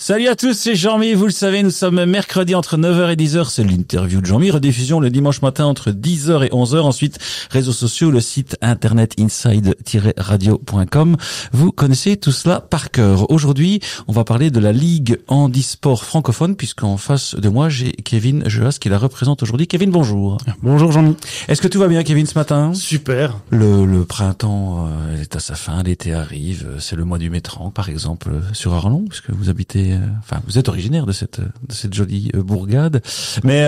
Salut à tous, c'est Jean-Mi, vous le savez, nous sommes mercredi entre 9h et 10h, c'est l'interview de Jean-Mi, rediffusion le dimanche matin entre 10h et 11h, ensuite réseaux sociaux, le site internet inside-radio.com, vous connaissez tout cela par cœur. Aujourd'hui, on va parler de la Ligue handisport francophone, puisqu'en face de moi, j'ai Kevin Jeas qui la représente aujourd'hui. Kevin, bonjour. Bonjour Jean-Mi. Est-ce que tout va bien, Kevin, ce matin? Super. Le printemps est à sa fin, l'été arrive, c'est le mois du Métran, par exemple, sur Arlon, puisque vous habitez, vous êtes originaire de cette jolie bourgade. Mais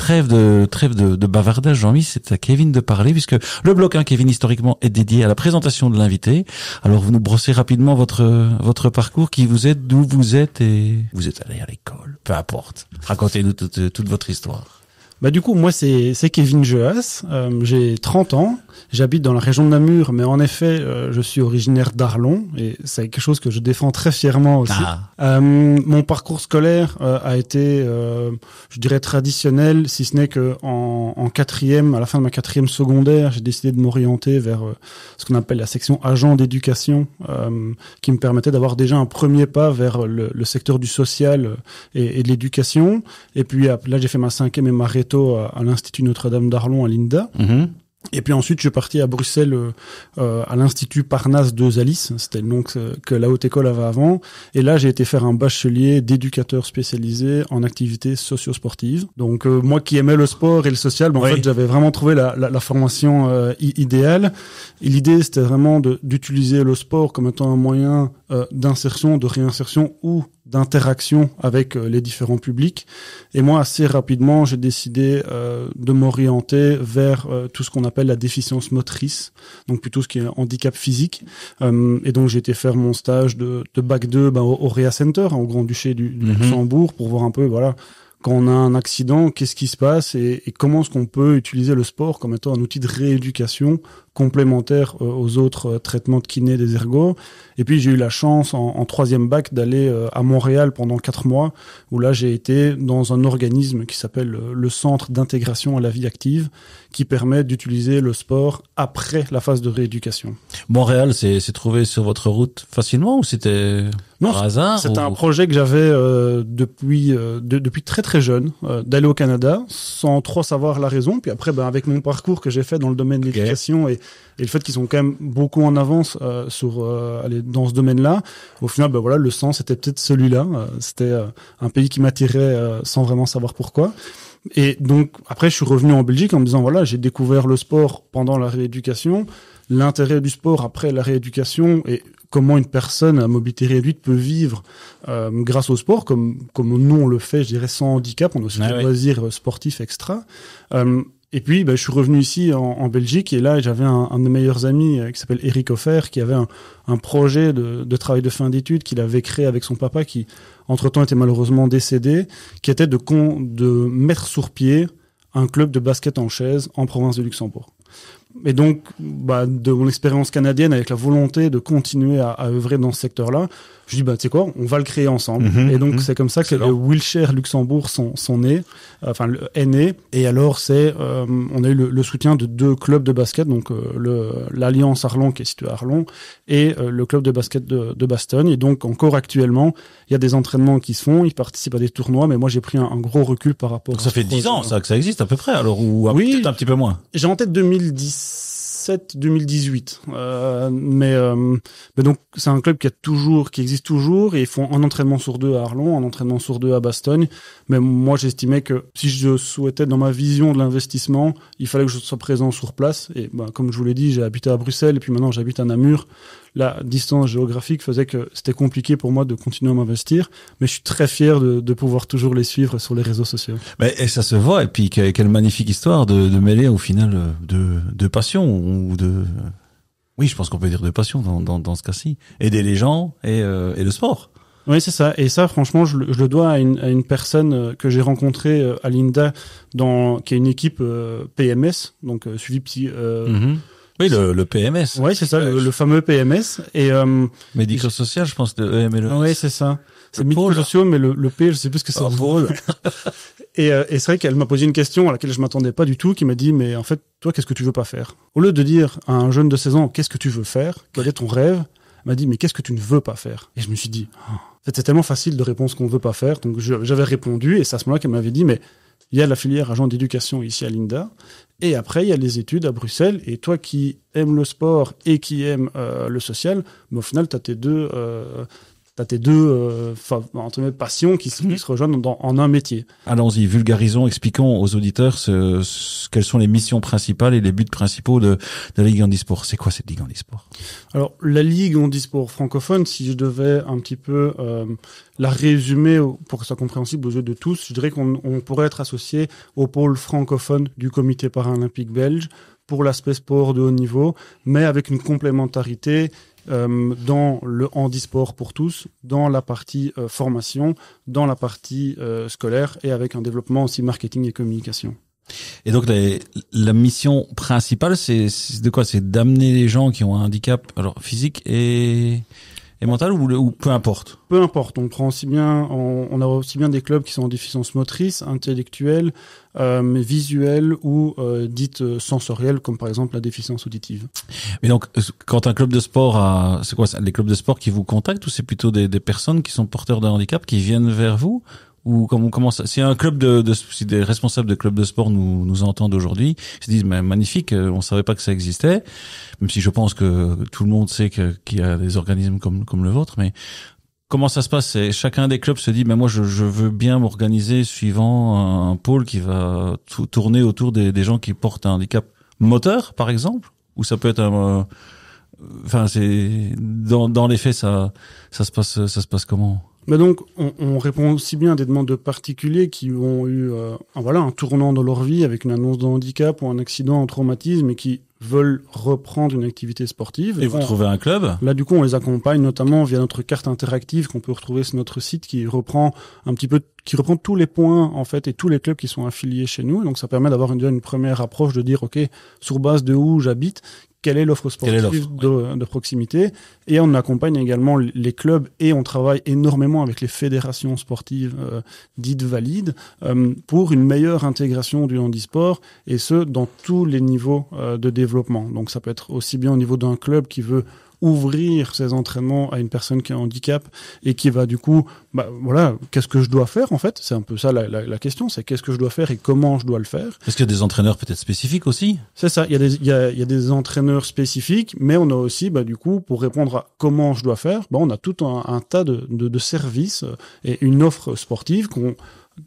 trêve de bavardage, Jean-Mi, c'est à Kevin de parler, puisque le bloc 1, Kevin, historiquement, est dédié à la présentation de l'invité. Alors, vous nous brossez rapidement votre parcours, qui vous êtes, d'où vous êtes, et vous êtes allé à l'école. Peu importe. Racontez-nous toute votre histoire. Du coup, moi, c'est Kevin Jeas. J'ai 30 ans. J'habite dans la région de Namur, mais en effet, je suis originaire d'Arlon et c'est quelque chose que je défends très fièrement aussi. Mon parcours scolaire a été, je dirais, traditionnel, si ce n'est que en quatrième, à la fin de ma quatrième secondaire, j'ai décidé de m'orienter vers ce qu'on appelle la section agent d'éducation, qui me permettait d'avoir déjà un premier pas vers le secteur du social et de l'éducation. Et puis là, j'ai fait ma cinquième et ma réto à l'Institut Notre-Dame d'Arlon à l'INDA. Mmh. Et puis ensuite, je suis parti à Bruxelles à l'Institut Parnasse de Zalis. C'était le nom que la haute école avait avant. Et là, j'ai été faire un bachelier d'éducateur spécialisé en activités socio-sportives. Donc moi qui aimais le sport et le social, en fait, j'avais vraiment trouvé la formation idéale. Et l'idée, c'était vraiment d'utiliser le sport comme étant un moyen d'insertion, de réinsertion ou d'interaction avec les différents publics. Et moi, assez rapidement, j'ai décidé de m'orienter vers tout ce qu'on appelle la déficience motrice, donc plutôt ce qui est handicap physique. Et donc, j'ai été faire mon stage de bac 2 au Réa Center, au Grand-Duché du Luxembourg, pour voir un peu, quand on a un accident, qu'est-ce qui se passe et comment est-ce qu'on peut utiliser le sport comme étant un outil de rééducation complémentaire aux autres traitements de kiné des ergots. Et puis j'ai eu la chance en troisième bac d'aller à Montréal pendant 4 mois, où là j'ai été dans un organisme qui s'appelle le Centre d'intégration à la vie active, qui permet d'utiliser le sport après la phase de rééducation. Montréal, c'est trouvé sur votre route facilement ou c'était par hasard? C'était un projet que j'avais depuis très très jeune, d'aller au Canada sans trop savoir la raison. Puis après, avec mon parcours que j'ai fait dans le domaine de l'éducation et le fait qu'ils sont quand même beaucoup en avance dans ce domaine-là, au final, le sens était peut-être celui-là. C'était un pays qui m'attirait sans vraiment savoir pourquoi. Et donc après, je suis revenu en Belgique en me disant j'ai découvert le sport pendant la rééducation, l'intérêt du sport après la rééducation et comment une personne à mobilité réduite peut vivre grâce au sport, comme nous on le fait, je dirais, sans handicap. On a aussi des loisirs sportifs extra. Et puis, je suis revenu ici en Belgique et là, j'avais un de mes meilleurs amis qui s'appelle Eric Offer, qui avait un projet de travail de fin d'études qu'il avait créé avec son papa, qui entre-temps était malheureusement décédé, qui était de mettre sur pied un club de basket en chaise en province de Luxembourg. Et donc, de mon expérience canadienne, avec la volonté de continuer à œuvrer dans ce secteur-là, je dis, tu sais quoi, on va le créer ensemble. Et donc, c'est comme ça que le Wheelchair Luxembourg est né. Et alors, on a eu le soutien de 2 clubs de basket, donc l'Alliance Arlon, qui est située à Arlon, et le club de basket de Bastogne. Et donc, encore actuellement, il y a des entraînements qui se font, ils participent à des tournois, mais moi, j'ai pris un gros recul par rapport à ça fait 10 ans, que ça existe à peu près, alors, ou peut-être un petit peu moins. J'ai en tête 2017-2018. Mais donc c'est un club qui existe toujours et ils font un entraînement sur 2 à Arlon, un entraînement sur 2 à Bastogne. Mais moi j'estimais que si je souhaitais dans ma vision de l'investissement, il fallait que je sois présent sur place. Et comme je vous l'ai dit, j'ai habité à Bruxelles et puis maintenant j'habite à Namur. La distance géographique faisait que c'était compliqué pour moi de continuer à m'investir, mais je suis très fier de pouvoir toujours les suivre sur les réseaux sociaux. Et ça se voit, et puis quelle magnifique histoire de mêler au final de passion ou de... Oui, je pense qu'on peut dire de passion dans ce cas-ci. Aider les gens et le sport. Oui, c'est ça. Et ça, franchement, je le dois à une personne que j'ai rencontrée à l'INDA, qui est une équipe PMS, donc suivi psy... Oui, le PMS. Oui, c'est ça, le fameux PMS. Et médico-social, je pense, de EMLE. Oui, c'est ça. C'est médico-social, mais le P, je sais plus ce que c'est. Et c'est vrai qu'elle m'a posé une question à laquelle je m'attendais pas du tout, qui m'a dit, mais en fait, toi, qu'est-ce que tu veux pas faire? Au lieu de dire à un jeune de 16 ans, qu'est-ce que tu veux faire? Quel est ton rêve? Elle m'a dit, mais qu'est-ce que tu ne veux pas faire? Et je me suis dit, En fait, c'est tellement facile de répondre ce qu'on ne veut pas faire. Donc, j'avais répondu et c'est à ce moment-là qu'elle m'avait dit, mais il y a la filière agent d'éducation ici à l'INDA. Et après, il y a les études à Bruxelles. Et toi qui aimes le sport et qui aimes le social, mais au final, tu as tes deux entre guillemets, passions qui se rejoignent en un métier. Allons-y, vulgarisons, expliquons aux auditeurs quelles sont les missions principales et les buts principaux de la Ligue Handisport. C'est quoi cette Ligue Handisport? Alors, la Ligue Handisport francophone, si je devais un petit peu la résumer pour que ce soit compréhensible aux yeux de tous, je dirais qu'on pourrait être associé au pôle francophone du Comité paralympique belge pour l'aspect sport de haut niveau, mais avec une complémentarité dans le handisport pour tous, dans la partie formation, dans la partie scolaire et avec un développement aussi marketing et communication. Et donc la mission principale, c'est de quoi? C'est d'amener les gens qui ont un handicap, alors physique et mental ou peu importe? Peu importe. On prend aussi bien, on a aussi bien des clubs qui sont en déficience motrice, intellectuelle, visuelle ou dite sensorielle, comme par exemple la déficience auditive. Mais donc, quand un club de sport c'est quoi? Les clubs de sport qui vous contactent ou c'est plutôt des personnes qui sont porteurs d'un handicap qui viennent vers vous? Ou comment ça? Si un club si des responsables de clubs de sport nous entendent aujourd'hui, ils se disent mais magnifique, on savait pas que ça existait, même si je pense que tout le monde sait qu'il y a des organismes comme le vôtre, mais comment ça se passe? Chacun des clubs se dit mais moi je veux bien m'organiser suivant un pôle qui va tourner autour des gens qui portent un handicap moteur par exemple, ou ça peut être c'est dans les faits ça se passe comment? Mais donc, on répond aussi bien à des demandes de particuliers qui ont eu un tournant dans leur vie avec une annonce de handicap ou un accident, un traumatisme et qui veulent reprendre une activité sportive. Et vous trouvez un club? Là, du coup, on les accompagne notamment via notre carte interactive qu'on peut retrouver sur notre site qui reprend tous les points, en fait, et tous les clubs qui sont affiliés chez nous. Donc, ça permet d'avoir une première approche de dire, OK, sur base de où j'habite, quelle est l'offre sportive de proximité. Et on accompagne également les clubs et on travaille énormément avec les fédérations sportives dites valides pour une meilleure intégration du handisport et ce, dans tous les niveaux de développement. Donc ça peut être aussi bien au niveau d'un club qui veut ouvrir ses entraînements à une personne qui a un handicap et qui va du coup, qu'est-ce que je dois faire en fait? C'est un peu ça la question, c'est qu'est-ce que je dois faire et comment je dois le faire. Est-ce qu'il y a des entraîneurs peut-être spécifiques aussi? C'est ça, il y a des entraîneurs spécifiques, mais on a aussi, du coup, pour répondre à comment je dois faire, on a tout un tas de services et une offre sportive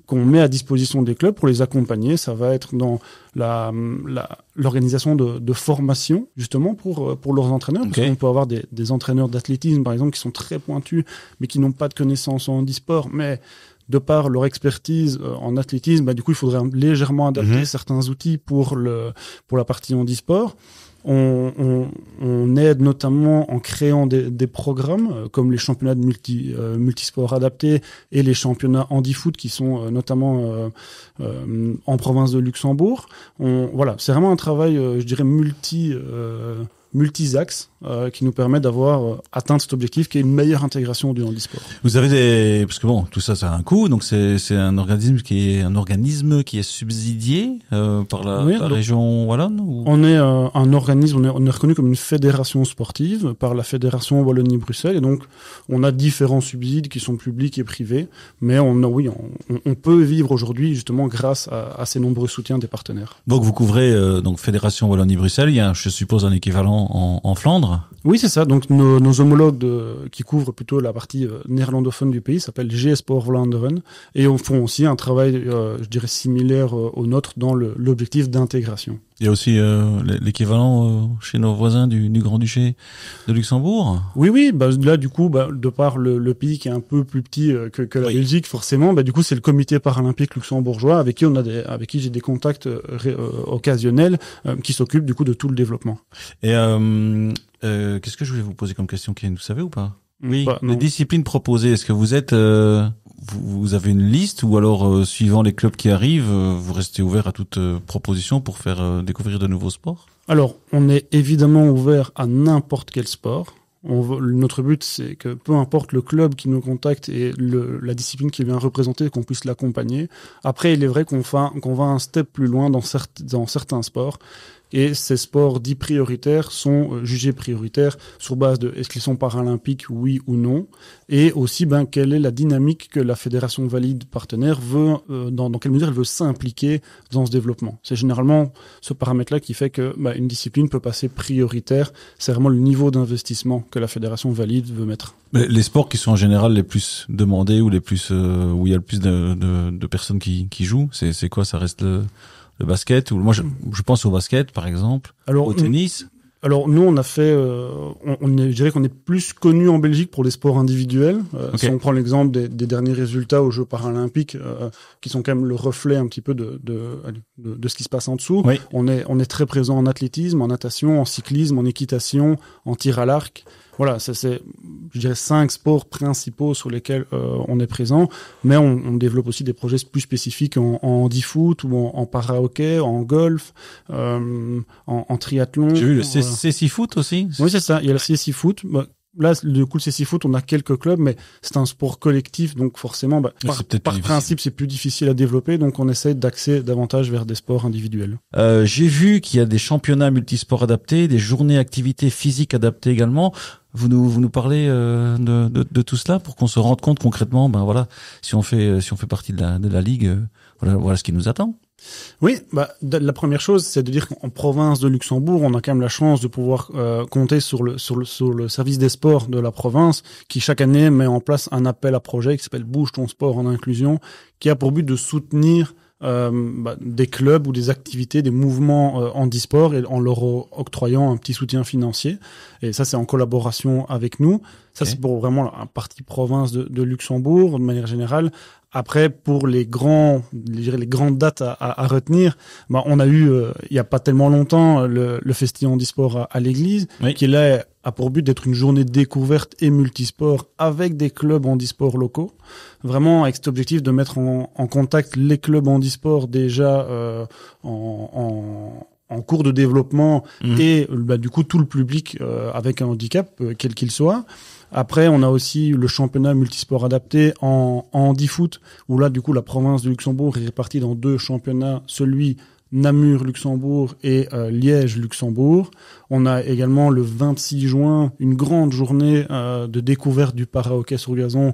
qu'on met à disposition des clubs pour les accompagner. Ça va être dans l'organisation de formation, justement, pour leurs entraîneurs. Okay. Parce qu'on peut avoir des entraîneurs d'athlétisme, par exemple, qui sont très pointus, mais qui n'ont pas de connaissances en handisport, mais de par leur expertise en athlétisme, du coup, il faudrait légèrement adapter certains outils pour la partie handisport. On aide notamment en créant des programmes comme les championnats de multisports adaptés et les championnats handi-foot qui sont notamment en province de Luxembourg. C'est vraiment un travail, je dirais, multi-axes qui nous permet d'avoir atteint cet objectif qui est une meilleure intégration du handisport. Vous avez parce que tout ça a un coût, donc c'est un organisme qui est subsidié par la région wallonne ou... On est un organisme, on est reconnu comme une fédération sportive par la fédération Wallonie-Bruxelles et donc on a différents subsides qui sont publics et privés, mais on peut vivre aujourd'hui justement grâce à ces nombreux soutiens des partenaires. Donc vous couvrez donc fédération Wallonie-Bruxelles, il y a je suppose un équivalent en Flandre. Oui, c'est ça. Donc nos homologues qui couvrent plutôt la partie néerlandophone du pays s'appellent G-Sport Vlaanderen et font aussi un travail, je dirais, similaire au nôtre dans l'objectif d'intégration. Il y a aussi l'équivalent chez nos voisins du Grand-Duché de Luxembourg. Oui. Là, du coup, de par le pays qui est un peu plus petit que la Belgique, forcément, du coup, c'est le Comité paralympique luxembourgeois avec qui j'ai des contacts occasionnels qui s'occupent du coup de tout le développement. Et qu'est-ce que je voulais vous poser comme question, Ken, vous savez ou pas? Oui, les disciplines proposées, est-ce que vous êtes vous avez une liste ou alors suivant les clubs qui arrivent, vous restez ouvert à toute proposition pour faire découvrir de nouveaux sports? Alors, on est évidemment ouvert à n'importe quel sport. Notre but, c'est que peu importe le club qui nous contacte et la discipline qui vient représenter, qu'on puisse l'accompagner. Après, il est vrai qu'on va un step plus loin dans certains sports. et ces sports dits prioritaires sont jugés prioritaires sur base de est-ce qu'ils sont paralympiques, oui ou non, et aussi quelle est la dynamique que la fédération valide partenaire veut, dans quelle mesure elle veut s'impliquer dans ce développement. C'est généralement ce paramètre-là qui fait que une discipline peut passer prioritaire. C'est vraiment le niveau d'investissement que la fédération valide veut mettre. Mais les sports qui sont en général les plus demandés ou les plus où il y a le plus de personnes qui jouent, c'est quoi? Ça reste le basket, ou moi je pense au basket par exemple, au tennis. Alors nous on a fait, je dirais qu'on est plus connu en Belgique pour les sports individuels. Si on prend l'exemple des derniers résultats aux Jeux paralympiques, qui sont quand même le reflet un petit peu de ce qui se passe en dessous. Oui. On est très présent en athlétisme, en natation, en cyclisme, en équitation, en tir à l'arc. Voilà, ça c'est, je dirais, 5 sports principaux sur lesquels on est présent, mais on développe aussi des projets plus spécifiques en handi-foot ou en para-hockey, en golf, en triathlon. J'ai vu le CSI Foot aussi. Oui, c'est ça, il y a le CSI Foot. Là, du coup, le CSI Foot, on a quelques clubs, mais c'est un sport collectif, donc forcément, par principe, c'est plus difficile à développer, donc on essaie d'axer davantage vers des sports individuels. J'ai vu qu'il y a des championnats multisports adaptés, des journées activités physiques adaptées également. Vous nous parlez de tout cela pour qu'on se rende compte concrètement, si on fait partie de la ligue, voilà ce qui nous attend. Oui, la première chose, c'est de dire qu'en province de Luxembourg, on a quand même la chance de pouvoir compter sur le service des sports de la province, qui chaque année met en place un appel à projet qui s'appelle Bouge ton sport en inclusion, qui a pour but de soutenir des clubs ou des activités, des mouvements handisport, et en leur octroyant un petit soutien financier. Et ça, c'est en collaboration avec nous. Ça, c'est pour vraiment la partie province de Luxembourg, de manière générale. Après, pour les grandes dates à retenir, on a eu, il y a pas tellement longtemps, le festival handisport à l'église, qui là a pour but d'être une journée de découverte et multisport avec des clubs handisport locaux. Vraiment avec cet objectif de mettre en contact les clubs handisport déjà en cours de développement et du coup tout le public avec un handicap, quel qu'il soit. Après, on a aussi le championnat multisport adapté en handi-foot, où là, du coup, la province de Luxembourg est répartie dans 2 championnats, celui Namur-Luxembourg et Liège-Luxembourg. On a également le 26 juin une grande journée de découverte du para-hockey sur gazon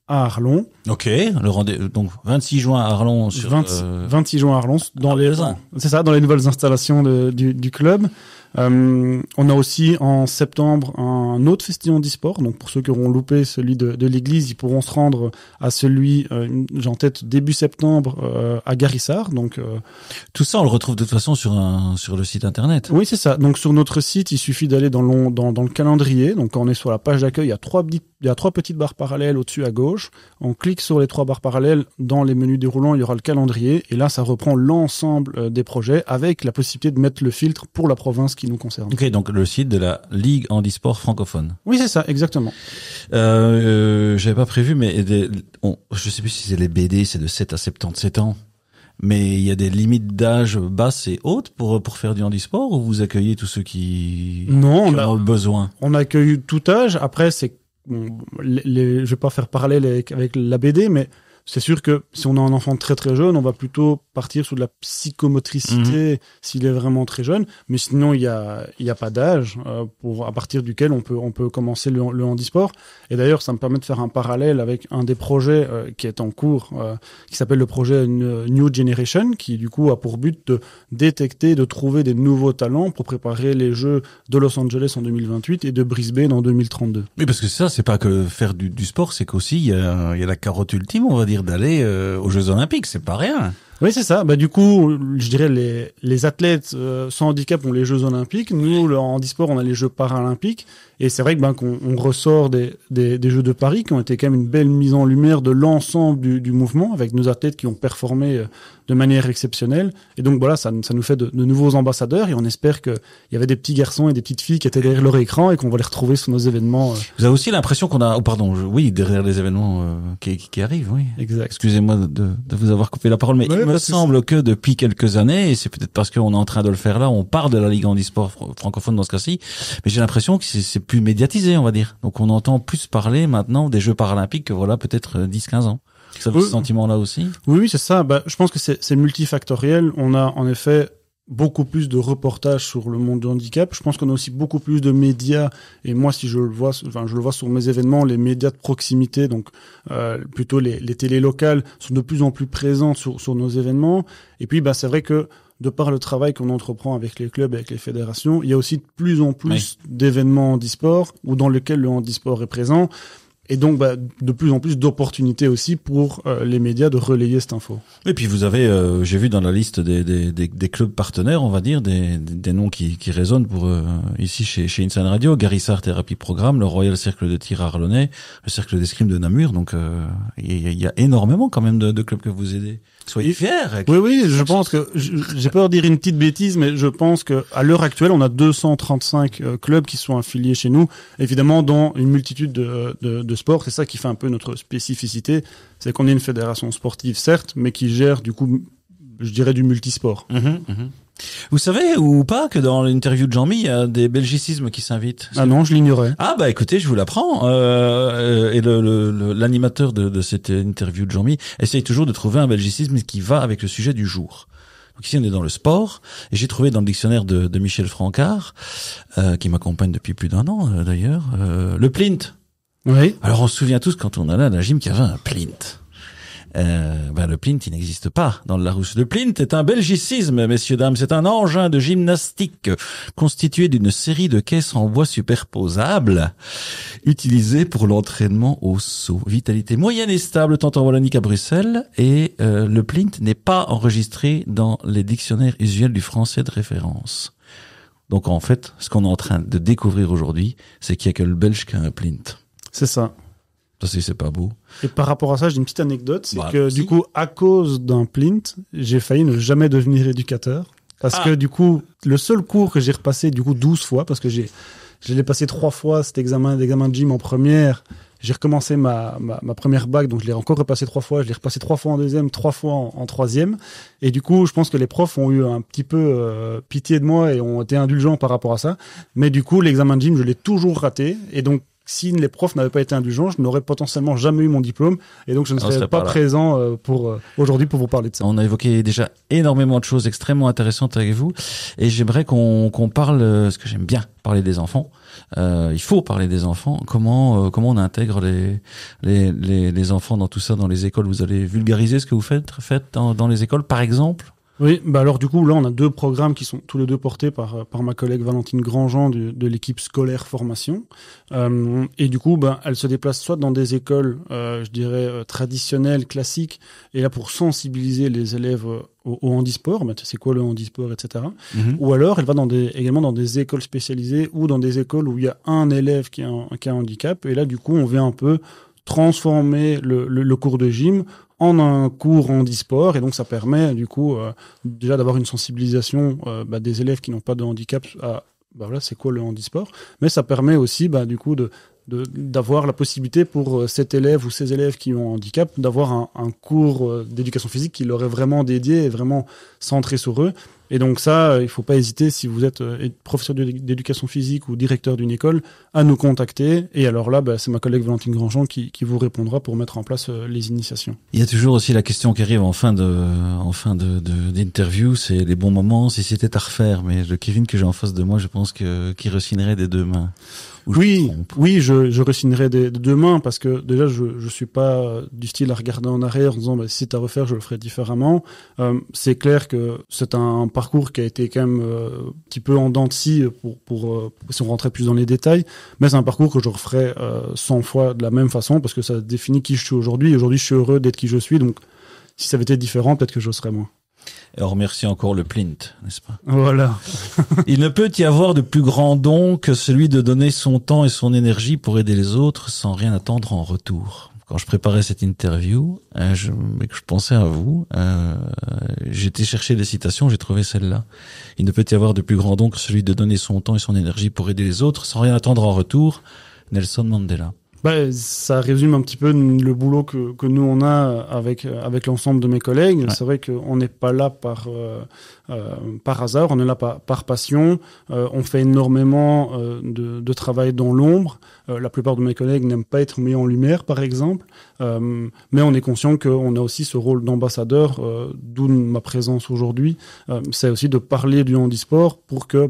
à Arlon. Ok, donc 26 juin à Arlon. 26 juin à Arlon, dans les nouvelles installations du club. On a aussi en septembre un autre festival handisport, donc pour ceux qui auront loupé celui de l'église, ils pourront se rendre à celui, j'ai en tête début septembre, à Garissard. Donc tout ça on le retrouve de toute façon sur le site internet. Oui, c'est ça. Donc sur notre site, il suffit d'aller dans le calendrier. Donc quand on est sur la page d'accueil, il y a 3 petites barres parallèles au-dessus à gauche. On clique sur les 3 barres parallèles, dans les menus déroulants, il y aura le calendrier, et là ça reprend l'ensemble des projets avec la possibilité de mettre le filtre pour la province qui nous concerne. Ok, donc le site de la Ligue handisport francophone. Oui, c'est ça, exactement. J'avais pas prévu, mais je sais plus si c'est les BD, c'est de 7 à 77 ans. Mais il y a des limites d'âge basses et hautes pour faire du handisport, ou vous accueillez tous ceux qui ont le besoin? On accueille tout âge. Après, c'est je vais pas faire parallèle avec la BD, mais c'est sûr que si on a un enfant très très jeune, on va plutôt partir sur de la psychomotricité s'il est vraiment très jeune. Mais sinon, il y a pas d'âge à partir duquel on peut commencer le handisport. Et d'ailleurs, ça me permet de faire un parallèle avec un des projets qui est en cours, qui s'appelle le projet New Generation, qui du coup a pour but de détecter, de trouver des nouveaux talents pour préparer les Jeux de Los Angeles en 2028 et de Brisbane en 2032. Oui, parce que ça, c'est pas que faire du sport, c'est qu'aussi il y a la carotte ultime, on va dire, d'aller aux Jeux Olympiques, c'est pas rien. Oui, c'est ça. Du coup, je dirais les athlètes sans handicap ont les Jeux Olympiques. Nous, le handisport, on a les Jeux Paralympiques. Et c'est vrai que qu'on ressort des Jeux de Paris qui ont été quand même une belle mise en lumière de l'ensemble du mouvement, avec nos athlètes qui ont performé de manière exceptionnelle. Et donc voilà, ça nous fait de nouveaux ambassadeurs, et on espère qu'il y avait des petits garçons et des petites filles qui étaient derrière leur écran et qu'on va les retrouver sur nos événements. Vous avez aussi l'impression qu'on a, derrière les événements qui arrivent, oui. Exact. Excusez-moi de vous avoir coupé la parole, mais il me semble que depuis quelques années, et c'est peut-être parce qu'on est en train de le faire là, on part de la Ligue handisport francophone dans ce cas-ci, mais j'ai l'impression que c'est plus médiatisé, on va dire. Donc on entend plus parler maintenant des Jeux paralympiques que voilà peut-être 10-15 ans. Ça, ce sentiment-là aussi? Oui, c'est ça. Je pense que c'est multifactoriel. On a en effet beaucoup plus de reportages sur le monde du handicap. Je pense qu'on a aussi beaucoup plus de médias. Et moi, si je le vois, je le vois sur mes événements, les médias de proximité, donc plutôt les télés locales, sont de plus en plus présentes sur nos événements. Et puis, c'est vrai que de par le travail qu'on entreprend avec les clubs, avec les fédérations, il y a aussi de plus en plus d'événements handisport ou dans lesquels le handisport est présent. Et donc, de plus en plus d'opportunités aussi pour les médias de relayer cette info. Et puis vous avez, j'ai vu dans la liste des clubs partenaires, on va dire, des noms qui résonnent pour ici chez Insane Radio, Garissard Thérapie Programme, le Royal Cercle de Tir Arlonnais, le Cercle d'Escrime de Namur. Donc il y a énormément quand même de clubs que vous aidez. Soyez fiers. Oui, je pense que j'ai peur de dire une petite bêtise, mais je pense que à l'heure actuelle, on a 235 clubs qui sont affiliés chez nous, évidemment dans une multitude de sports. C'est ça qui fait un peu notre spécificité, c'est qu'on est une fédération sportive certes, mais qui gère du coup, je dirais, du multisport. Vous savez ou pas que dans l'interview de Jean-Mi, il y a des belgicismes qui s'invitent? Ah non, je l'ignorais. Ah écoutez, je vous l'apprends. Et l'animateur de cette interview de Jean-Mi essaye toujours de trouver un belgicisme qui va avec le sujet du jour. Donc ici on est dans le sport, et j'ai trouvé dans le dictionnaire de Michel Francard, qui m'accompagne depuis plus d'1 an d'ailleurs, le plint. Oui. Alors on se souvient tous quand on allait à la gym qu'il y avait un plint. Le plint, il n'existe pas dans le Larousse. Le plint est un belgicisme, messieurs, dames. C'est un engin de gymnastique constitué d'une série de caisses en bois superposables utilisées pour l'entraînement au saut. Vitalité moyenne et stable tant en Wallonie qu'à Bruxelles. Et le plint n'est pas enregistré dans les dictionnaires usuels du français de référence. Donc en fait, ce qu'on est en train de découvrir aujourd'hui, c'est qu'il n'y a que le belge qui a un plint. C'est ça. C'est pas beau. Et par rapport à ça, j'ai une petite anecdote, c'est que du coup, à cause d'un plint, j'ai failli ne jamais devenir éducateur. Parce que du coup, le seul cours que j'ai repassé du coup 12 fois, parce que je l'ai passé 3 fois, cet l'examen de gym en première, j'ai recommencé ma première bac, donc je l'ai encore repassé 3 fois, je l'ai repassé 3 fois en deuxième, 3 fois en troisième. Et du coup, je pense que les profs ont eu un petit peu pitié de moi et ont été indulgents par rapport à ça. Mais du coup, l'examen de gym, je l'ai toujours raté. Et donc, si les profs n'avaient pas été indulgents, je n'aurais potentiellement jamais eu mon diplôme, et donc je ne serais pas présent pour aujourd'hui pour vous parler de ça. On a évoqué déjà énormément de choses extrêmement intéressantes avec vous, et j'aimerais qu'on parle, parce que j'aime bien parler des enfants. Il faut parler des enfants. Comment on intègre les enfants dans tout ça, dans les écoles? Vous allez vulgariser ce que vous faites dans les écoles, par exemple? Oui, alors du coup là on a 2 programmes qui sont tous les 2 portés par ma collègue Valentine Grandjean de l'équipe scolaire formation, et du coup elle se déplace soit dans des écoles je dirais traditionnelles, classiques, et là pour sensibiliser les élèves au handisport, c'est quoi le handisport, etc. Ou alors elle va également dans des écoles spécialisées ou dans des écoles où il y a un élève qui a un handicap, et là du coup on vient un peu transformer le cours de gym en un cours handisport, et donc ça permet du coup déjà d'avoir une sensibilisation des élèves qui n'ont pas de handicap à c'est quoi le handisport, mais ça permet aussi du coup d'avoir la possibilité pour cet élève ou ces élèves qui ont un handicap d'avoir un cours d'éducation physique qui leur est vraiment dédié et vraiment centré sur eux. Et donc ça, il faut pas hésiter, si vous êtes professeur d'éducation physique ou directeur d'une école, à nous contacter. Et alors là, c'est ma collègue Valentine Grandjean qui vous répondra pour mettre en place les initiations. Il y a toujours aussi la question qui arrive en fin d'interview, c'est les bons moments, si c'était à refaire. Mais le Kevin que j'ai en face de moi, je pense qu'il re-signerait des 2 mains. Oui, je re-signerai des 2 mains, parce que déjà je suis pas du style à regarder en arrière en disant si c'est à refaire je le ferai différemment. C'est clair que c'est un parcours qui a été quand même un petit peu en dents de scie pour si on rentrait plus dans les détails, mais c'est un parcours que je referai 100 fois de la même façon, parce que ça définit qui je suis aujourd'hui. Et aujourd'hui je suis heureux d'être qui je suis, donc si ça avait été différent peut-être que je serais moins. Et on remercie encore le plint, n'est-ce pas? Voilà. Il ne peut y avoir de plus grand don que celui de donner son temps et son énergie pour aider les autres sans rien attendre en retour. Quand je préparais cette interview, je pensais à vous, j'étais chercher des citations, j'ai trouvé celle-là. Il ne peut y avoir de plus grand don que celui de donner son temps et son énergie pour aider les autres sans rien attendre en retour. Nelson Mandela. Ça résume un petit peu le boulot que nous on a avec l'ensemble de mes collègues. Ouais. C'est vrai qu'on n'est pas là par hasard, on est là par passion. On fait énormément de travail dans l'ombre. La plupart de mes collègues n'aiment pas être mis en lumière, par exemple. Mais on est conscient qu'on a aussi ce rôle d'ambassadeur, d'où ma présence aujourd'hui. C'est aussi de parler du handisport pour que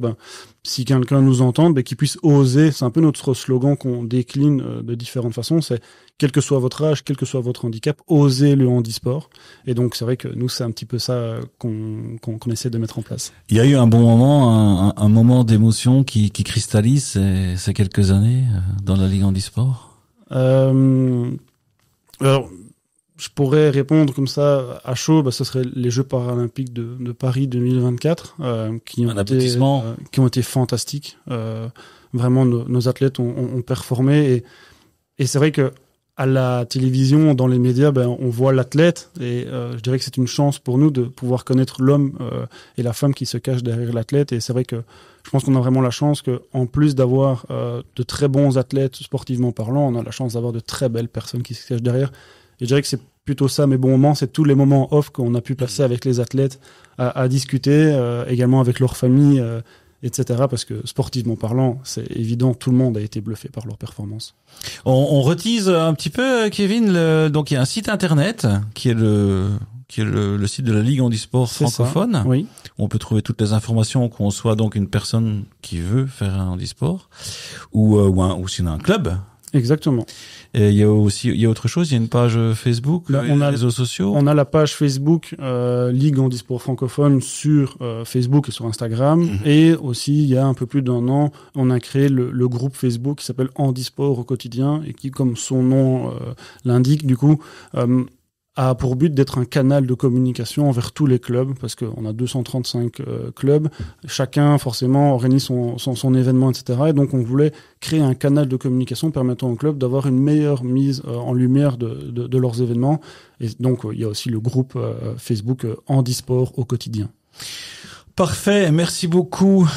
si quelqu'un nous entend, qu'il puisse oser. C'est un peu notre slogan qu'on décline de différentes façons. C'est quel que soit votre âge, quel que soit votre handicap, osez le handisport. Et donc c'est vrai que nous c'est un petit peu ça qu'on essaie de mettre en place. Il y a eu un bon moment, un moment d'émotion qui cristallise ces quelques années dans la Ligue handisport. Alors je pourrais répondre comme ça à chaud, ce serait les Jeux paralympiques de Paris 2024 qui ont été fantastiques. Vraiment, nos athlètes ont performé et c'est vrai que à la télévision, dans les médias, on voit l'athlète et je dirais que c'est une chance pour nous de pouvoir connaître l'homme et la femme qui se cachent derrière l'athlète. Et c'est vrai que je pense qu'on a vraiment la chance que, en plus d'avoir de très bons athlètes sportivement parlant, on a la chance d'avoir de très belles personnes qui se cachent derrière. Et je dirais que c'est plutôt ça mes bons moments, c'est tous les moments off qu'on a pu passer avec les athlètes à discuter, également avec leur famille, etc. Parce que sportivement parlant, c'est évident, tout le monde a été bluffé par leur performance. On retise un petit peu, Kevin, donc il y a un site internet qui est le site de la Ligue handisport francophone. Ça, oui. On peut trouver toutes les informations, qu'on soit donc une personne qui veut faire un handisport ou sinon un club. Exactement. Et il y a autre chose, il y a une page Facebook, on a les réseaux sociaux. On a la page Facebook Ligue handisport francophone sur Facebook et sur Instagram. Et aussi, il y a un peu plus d'un an, on a créé le groupe Facebook qui s'appelle Handisport au quotidien et qui, comme son nom l'indique, du coup, a pour but d'être un canal de communication envers tous les clubs, parce qu'on a 235 clubs, chacun forcément organise son événement, etc. Et donc on voulait créer un canal de communication permettant aux clubs d'avoir une meilleure mise en lumière de leurs événements. Et donc il y a aussi le groupe Facebook Handisport au quotidien. Parfait, merci beaucoup.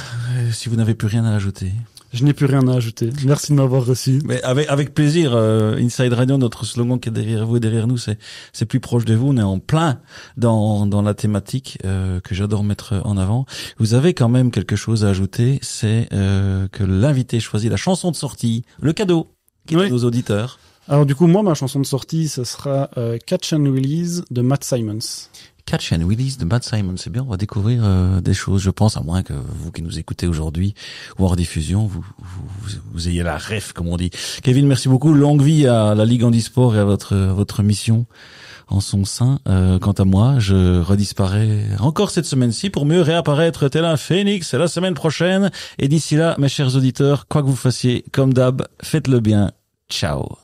Si vous n'avez plus rien à ajouter. Je n'ai plus rien à ajouter. Merci de m'avoir reçu. Mais avec plaisir. Inside Radio, notre slogan qui est derrière vous et derrière nous, c'est plus proche de vous. On est en plein dans la thématique que j'adore mettre en avant. Vous avez quand même quelque chose à ajouter, c'est que l'invité choisit la chanson de sortie, le cadeau qui est nos auditeurs. Alors du coup, moi, ma chanson de sortie, ce sera Catch and Release de Matt Simons. Catch and Release de Matt Simons, c'est bien, on va découvrir des choses, je pense, à moins que vous qui nous écoutez aujourd'hui ou en rediffusion, vous ayez la ref, comme on dit. Kevin, merci beaucoup, longue vie à la Ligue handisport et à votre mission en son sein. Quant à moi, je redisparais encore cette semaine-ci pour mieux réapparaître tel un phénix la semaine prochaine. Et d'ici là, mes chers auditeurs, quoi que vous fassiez, comme d'hab, faites-le bien. Ciao.